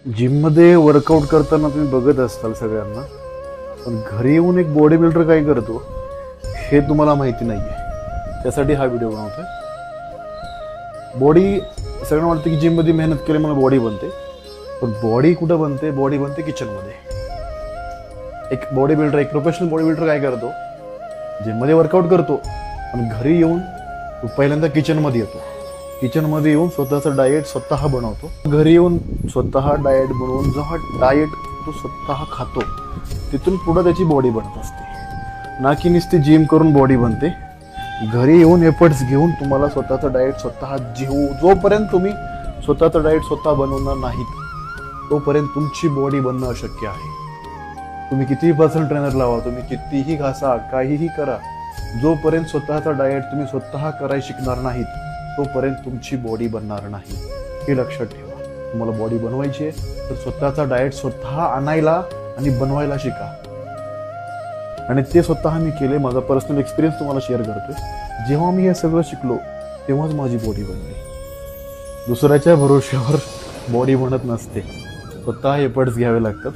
जिममध्ये वर्कआउट करताना तुम्ही बघत असाल सगळ्यांना, पण घरी येऊन एक बॉडी बिल्डर काय करतो हे तुम्हाला माहिती नाहीये. त्यासाठी हा व्हिडिओ बनवतोय. बॉडी सगळ्यांना वाटतं की जिममध्ये मेहनत केल्यामुळे बॉडी बनते, पण बॉडी कुठं बनते? बॉडी बनते किचनमध्ये. एक बॉडी बिल्डर, एक प्रोफेशनल बॉडी बिल्डर काय करतो? जिममध्ये वर्कआउट करतो, पण घरी येऊन तो पहिल्यांदा किचनमध्ये येतो. किचनमध्ये येऊन स्वतःचा डाएट स्वतः बनवतो. घरी येऊन स्वतः डाएट बनवून जो हा डाएट तो स्वतः खातो, तिथून पुढे त्याची बॉडी बनत असते. ना की नुसती जिम करून बॉडी बनते. घरी येऊन एफर्ट्स घेऊन तुम्हाला स्वतःचा डाएट स्वतः जोपर्यंत तुम्ही स्वतःचा डाएट स्वतः बनवणार नाहीत तोपर्यंत तुमची बॉडी बनणं अशक्य आहे. तुम्ही कितीही पर्सनल ट्रेनर लावा, तुम्ही कितीही घासा, काहीही करा, जोपर्यंत स्वतःचा डाएट तुम्ही स्वतः करायला शिकणार नाहीत तोपर्यंत तुमची बॉडी बनणार नाही. हे लक्षात ठेवा. तुम्हाला बॉडी बनवायची आहे तर स्वतःचा डाएट स्वतः आणायला आणि बनवायला शिका. आणि ते स्वतः मी केले. माझा पर्सनल एक्सपिरियन्स तुम्हाला शेअर करतोय. जेव्हा मी हे सगळं शिकलो तेव्हाच माझी बॉडी बनली. दुसऱ्याच्या भरोश्यावर बॉडी बनत नसते. स्वतः एफर्ट्स घ्यावे लागतात.